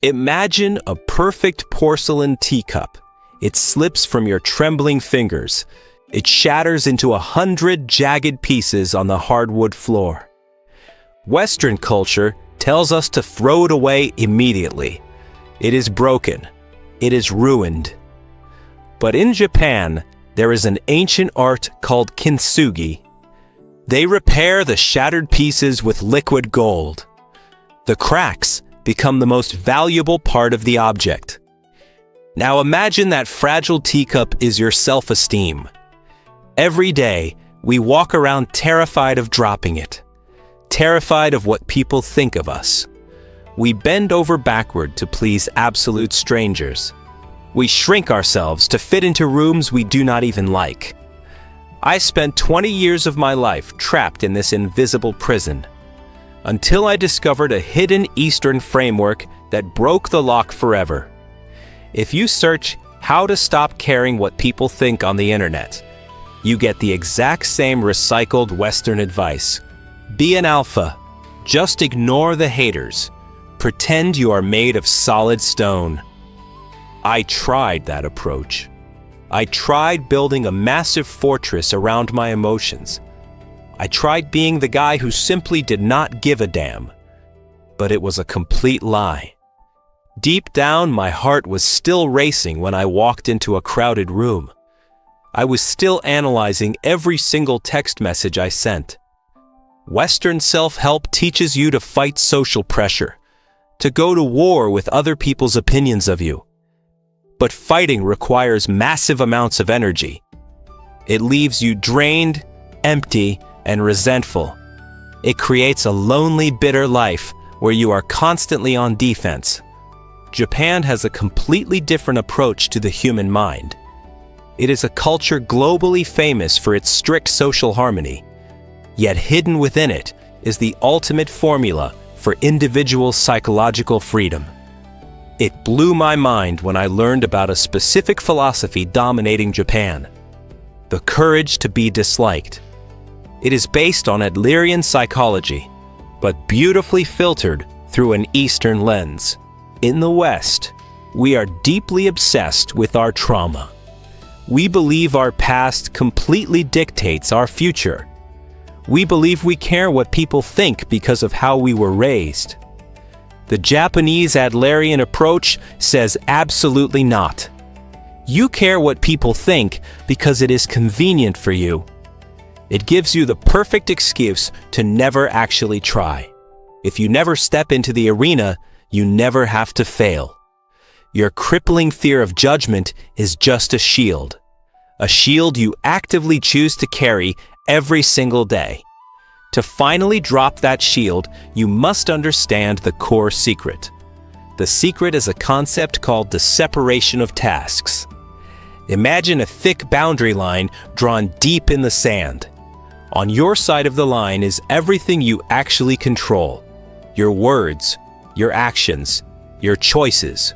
Imagine a perfect porcelain teacup. It slips from your trembling fingers. It shatters into 100 jagged pieces on the hardwood floor. Western culture tells us to throw it away immediately. It is broken. It is ruined. But in Japan, there is an ancient art called Kintsugi. They repair the shattered pieces with liquid gold. The cracks become the most valuable part of the object. Now imagine that fragile teacup is your self-esteem. Every day, we walk around terrified of dropping it, terrified of what people think of us. We bend over backward to please absolute strangers. We shrink ourselves to fit into rooms we do not even like. I spent 20 years of my life trapped in this invisible prison, until I discovered a hidden Eastern framework that broke the lock forever. If you search how to stop caring what people think on the internet, you get the exact same recycled Western advice. Be an alpha. Just ignore the haters. Pretend you are made of solid stone. I tried that approach. I tried building a massive fortress around my emotions. I tried being the guy who simply did not give a damn. But it was a complete lie. Deep down, my heart was still racing when I walked into a crowded room. I was still analyzing every single text message I sent. Western self-help teaches you to fight social pressure, to go to war with other people's opinions of you. But fighting requires massive amounts of energy. It leaves you drained, empty, and resentful. It creates a lonely, bitter life where you are constantly on defense. Japan has a completely different approach to the human mind. It is a culture globally famous for its strict social harmony, yet hidden within it is the ultimate formula for individual psychological freedom. It blew my mind when I learned about a specific philosophy dominating Japan: the courage to be disliked. It is based on Adlerian psychology, but beautifully filtered through an Eastern lens. In the West, we are deeply obsessed with our trauma. We believe our past completely dictates our future. We believe we care what people think because of how we were raised. The Japanese Adlerian approach says absolutely not. You care what people think because it is convenient for you. It gives you the perfect excuse to never actually try. If you never step into the arena, you never have to fail. Your crippling fear of judgment is just a shield you actively choose to carry every single day. To finally drop that shield, you must understand the core secret. The secret is a concept called the separation of tasks. Imagine a thick boundary line drawn deep in the sand. On your side of the line is everything you actually control: your words, your actions, your choices.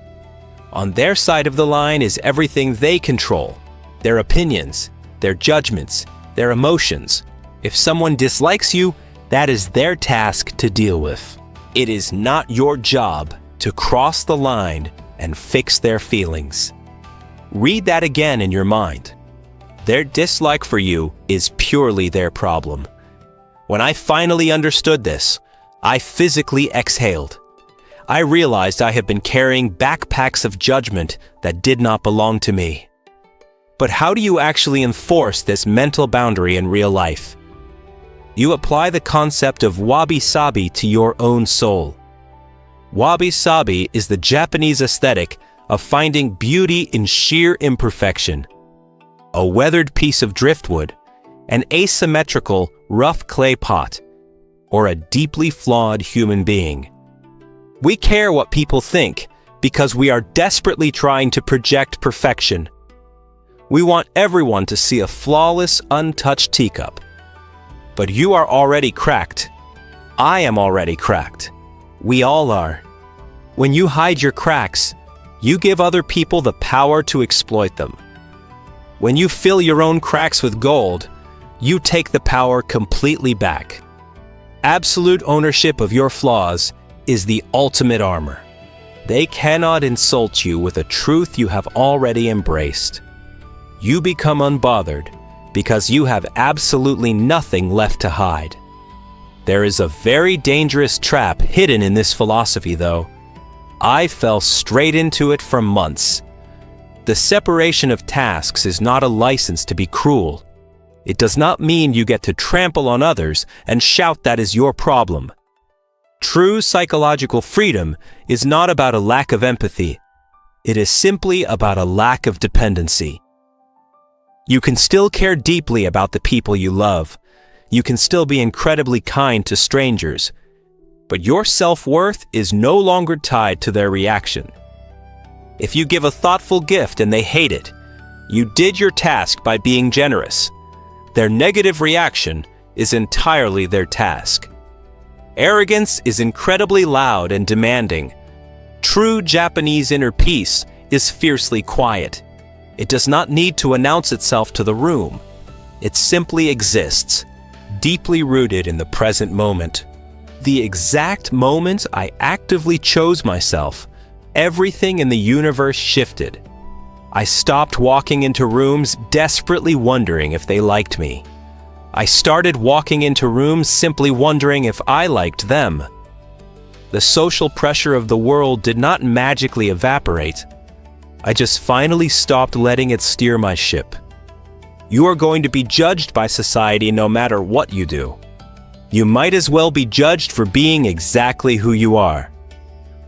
On their side of the line is everything they control: their opinions, their judgments, their emotions. If someone dislikes you, that is their task to deal with. It is not your job to cross the line and fix their feelings. Read that again in your mind. Their dislike for you is purely their problem. When I finally understood this, I physically exhaled. I realized I had been carrying backpacks of judgment that did not belong to me. But how do you actually enforce this mental boundary in real life? You apply the concept of Wabi Sabi to your own soul. Wabi Sabi is the Japanese aesthetic of finding beauty in sheer imperfection. A weathered piece of driftwood, an asymmetrical, rough clay pot, or a deeply flawed human being. We care what people think because we are desperately trying to project perfection. We want everyone to see a flawless, untouched teacup. But you are already cracked. I am already cracked. We all are. When you hide your cracks, you give other people the power to exploit them. When you fill your own cracks with gold, you take the power completely back. Absolute ownership of your flaws is the ultimate armor. They cannot insult you with a truth you have already embraced. You become unbothered because you have absolutely nothing left to hide. There is a very dangerous trap hidden in this philosophy, though. I fell straight into it for months. The separation of tasks is not a license to be cruel. It does not mean you get to trample on others and shout that is your problem. True psychological freedom is not about a lack of empathy. It is simply about a lack of dependency. You can still care deeply about the people you love. You can still be incredibly kind to strangers. But your self-worth is no longer tied to their reaction. If you give a thoughtful gift and they hate it, you did your task by being generous. Their negative reaction is entirely their task. Arrogance is incredibly loud and demanding. True Japanese inner peace is fiercely quiet. It does not need to announce itself to the room. It simply exists, deeply rooted in the present moment. The exact moment I actively chose myself, everything in the universe shifted. I stopped walking into rooms desperately wondering if they liked me. I started walking into rooms simply wondering if I liked them. The social pressure of the world did not magically evaporate. I just finally stopped letting it steer my ship. You are going to be judged by society no matter what you do. You might as well be judged for being exactly who you are.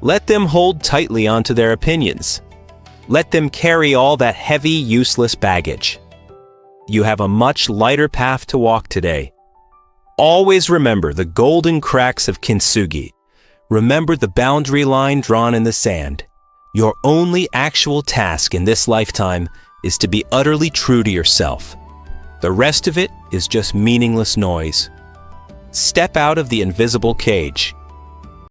Let them hold tightly onto their opinions. Let them carry all that heavy, useless baggage. You have a much lighter path to walk today. Always remember the golden cracks of Kintsugi. Remember the boundary line drawn in the sand. Your only actual task in this lifetime is to be utterly true to yourself. The rest of it is just meaningless noise. Step out of the invisible cage.